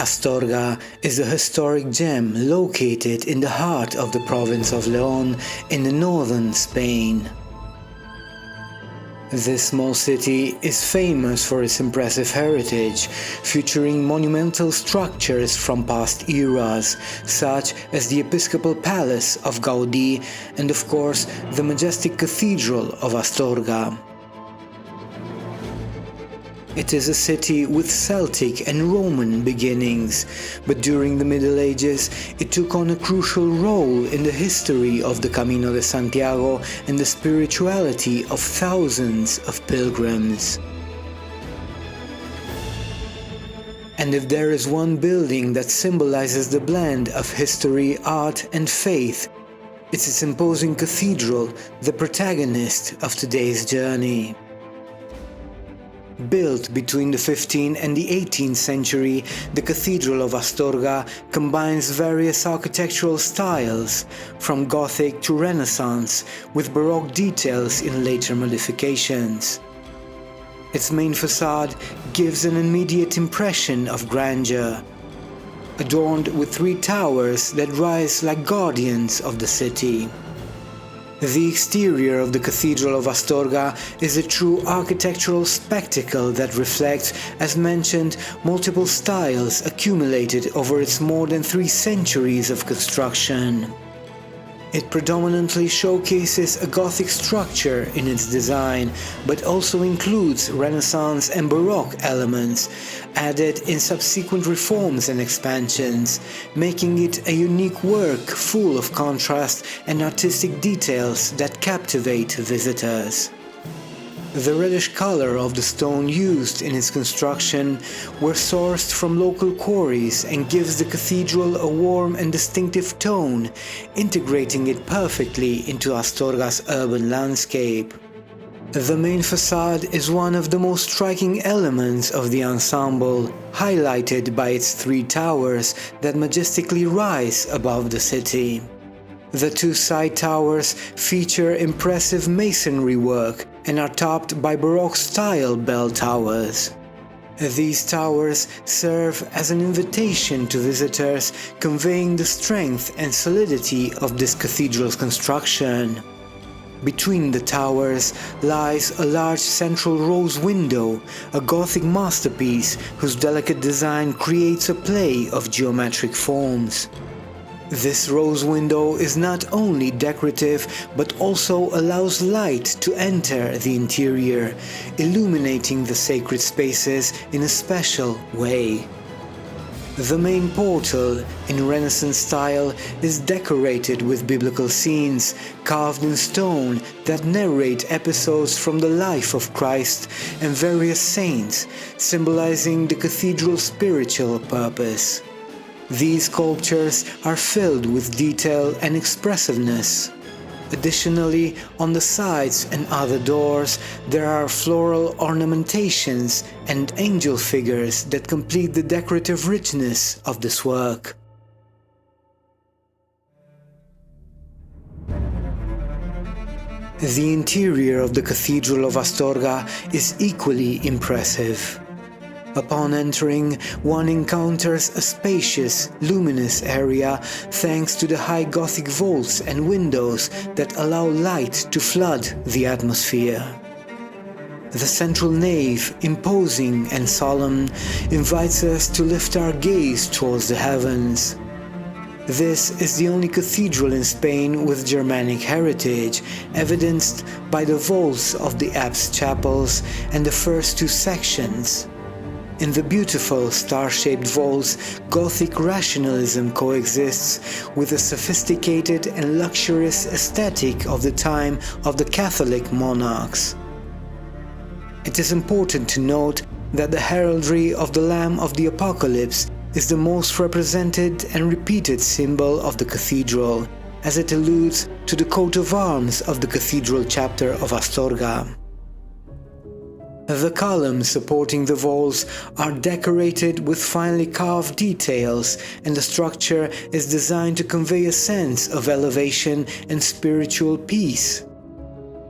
Astorga is a historic gem located in the heart of the province of León in the northern Spain. This small city is famous for its impressive heritage, featuring monumental structures from past eras, such as the Episcopal Palace of Gaudí and, of course, the majestic Cathedral of Astorga. It is a city with Celtic and Roman beginnings, but during the Middle Ages it took on a crucial role in the history of the Camino de Santiago and the spirituality of thousands of pilgrims. And if there is one building that symbolizes the blend of history, art and faith, it's its imposing cathedral, the protagonist of today's journey. Built between the 15th and the 18th century, the Cathedral of Astorga combines various architectural styles, from Gothic to Renaissance, with Baroque details in later modifications. Its main façade gives an immediate impression of grandeur, adorned with 3 towers that rise like guardians of the city. The exterior of the Cathedral of Astorga is a true architectural spectacle that reflects, as mentioned, multiple styles accumulated over its more than 3 centuries of construction. It predominantly showcases a Gothic structure in its design, but also includes Renaissance and Baroque elements, added in subsequent reforms and expansions, making it a unique work full of contrast and artistic details that captivate visitors. The reddish color of the stone used in its construction were sourced from local quarries and gives the cathedral a warm and distinctive tone, integrating it perfectly into Astorga's urban landscape. The main façade is one of the most striking elements of the ensemble, highlighted by its 3 towers that majestically rise above the city. The 2 side towers feature impressive masonry work and are topped by Baroque-style bell towers. These towers serve as an invitation to visitors, conveying the strength and solidity of this cathedral's construction. Between the towers lies a large central rose window, a Gothic masterpiece whose delicate design creates a play of geometric forms. This rose window is not only decorative but also allows light to enter the interior, illuminating the sacred spaces in a special way. The main portal, in Renaissance style, is decorated with biblical scenes carved in stone that narrate episodes from the life of Christ and various saints, symbolizing the cathedral's spiritual purpose. These sculptures are filled with detail and expressiveness. Additionally, on the sides and other doors, there are floral ornamentations and angel figures that complete the decorative richness of this work. The interior of the Cathedral of Astorga is equally impressive. Upon entering, one encounters a spacious, luminous area thanks to the high Gothic vaults and windows that allow light to flood the atmosphere. The central nave, imposing and solemn, invites us to lift our gaze towards the heavens. This is the only cathedral in Spain with Germanic heritage, evidenced by the vaults of the apse chapels and the first 2 sections. In the beautiful star-shaped vaults, Gothic rationalism coexists with the sophisticated and luxurious aesthetic of the time of the Catholic monarchs. It is important to note that the heraldry of the Lamb of the Apocalypse is the most represented and repeated symbol of the cathedral, as it alludes to the coat of arms of the cathedral chapter of Astorga. The columns supporting the vaults are decorated with finely carved details, and the structure is designed to convey a sense of elevation and spiritual peace.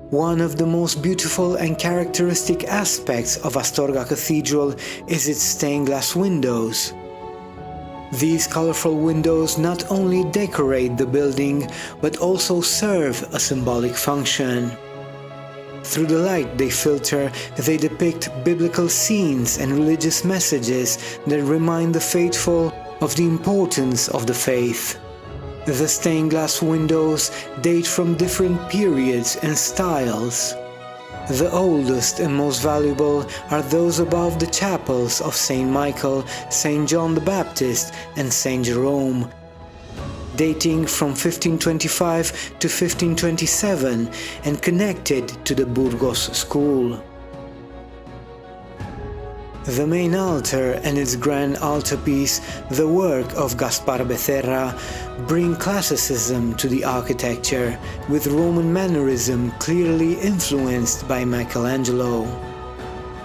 One of the most beautiful and characteristic aspects of Astorga Cathedral is its stained glass windows. These colorful windows not only decorate the building, but also serve a symbolic function. Through the light they filter, they depict biblical scenes and religious messages that remind the faithful of the importance of the faith. The stained glass windows date from different periods and styles. The oldest and most valuable are those above the chapels of St. Michael, St. John the Baptist and St. Jerome, dating from 1525 to 1527 and connected to the Burgos school. The main altar and its grand altarpiece, the work of Gaspar Becerra, bring classicism to the architecture, with Roman mannerism clearly influenced by Michelangelo.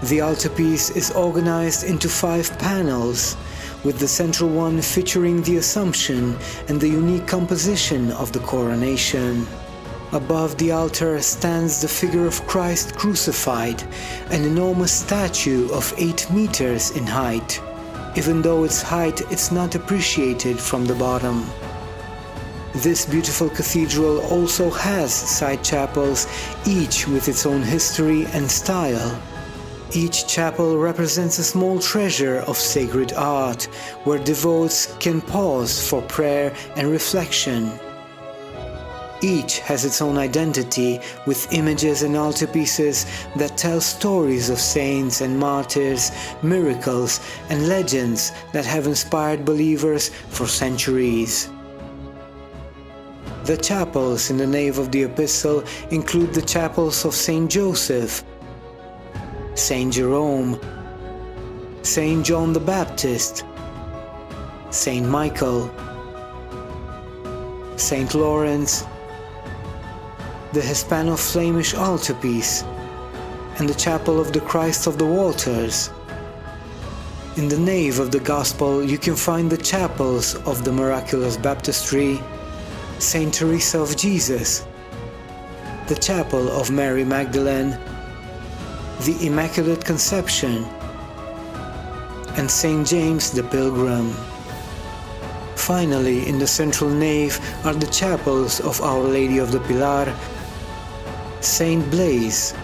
The altarpiece is organized into 5 panels, with the central one featuring the Assumption and the unique composition of the coronation. Above the altar stands the figure of Christ crucified, an enormous statue of 8 meters in height. Even though its height is not appreciated from the bottom. This beautiful cathedral also has side chapels, each with its own history and style. Each chapel represents a small treasure of sacred art, where devotees can pause for prayer and reflection. Each has its own identity, with images and altarpieces that tell stories of saints and martyrs, miracles and legends that have inspired believers for centuries. The chapels in the nave of the epistle include the chapels of Saint Joseph, Saint Jerome, Saint John the Baptist, Saint Michael, Saint Lawrence, the Hispano-Flemish altarpiece, and the chapel of the Christ of the Waters. In the nave of the Gospel you can find the chapels of the Miraculous Baptistry, Saint Teresa of Jesus, the chapel of Mary Magdalene, the Immaculate Conception, and Saint James the Pilgrim. Finally, in the central nave are the chapels of Our Lady of the Pilar, Saint Blaise,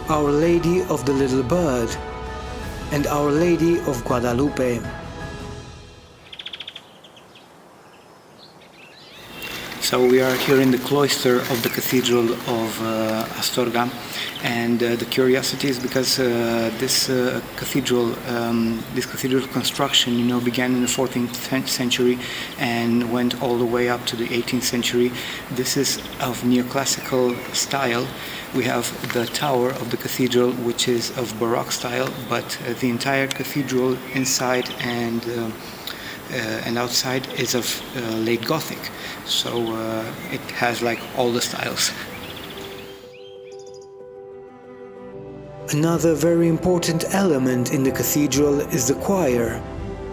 Our Lady of the Little Bird, and Our Lady of Guadalupe. So we are here in the cloister of the Cathedral of Astorga, and the curiosity is because this cathedral construction, began in the 14th century and went all the way up to the 18th century. This is of neoclassical style. We have the tower of the cathedral, which is of Baroque style, but the entire cathedral inside and outside is of late Gothic. So it has like all the styles. Another very important element in the cathedral is the choir.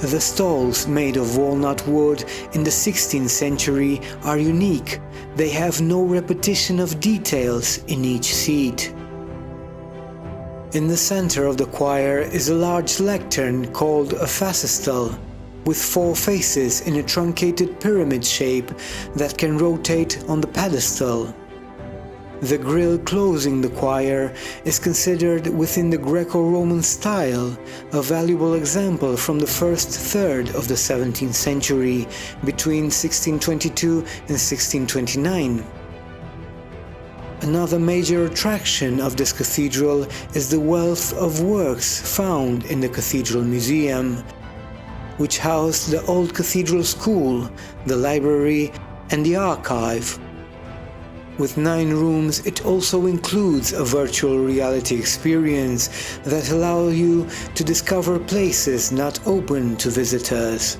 The stalls, made of walnut wood in the 16th century, are unique. They have no repetition of details in each seat. In the center of the choir is a large lectern called a façade, with 4 faces in a truncated pyramid shape that can rotate on the pedestal. The grille closing the choir is considered within the Greco-Roman style, a valuable example from the first third of the 17th century, between 1622 and 1629. Another major attraction of this cathedral is the wealth of works found in the Cathedral Museum, which housed the old cathedral school, the library, and the archive. With 9 rooms, it also includes a virtual reality experience that allows you to discover places not open to visitors.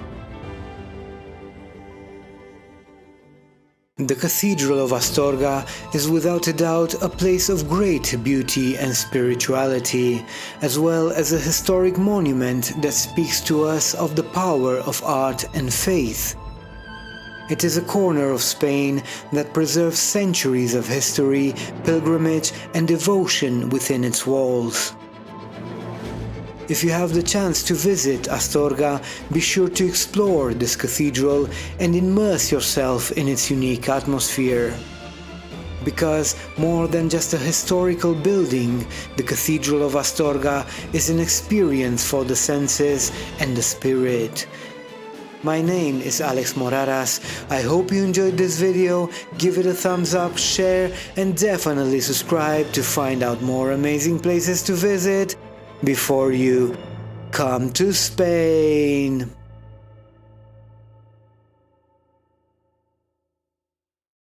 The Cathedral of Astorga is without a doubt a place of great beauty and spirituality, as well as a historic monument that speaks to us of the power of art and faith. It is a corner of Spain that preserves centuries of history, pilgrimage, and devotion within its walls. If you have the chance to visit Astorga, be sure to explore this cathedral and immerse yourself in its unique atmosphere. Because more than just a historical building, the Cathedral of Astorga is an experience for the senses and the spirit. My name is Alex Moraras. I hope you enjoyed this video. Give it a thumbs up, share, and definitely subscribe to find out more amazing places to visit before you come to Spain.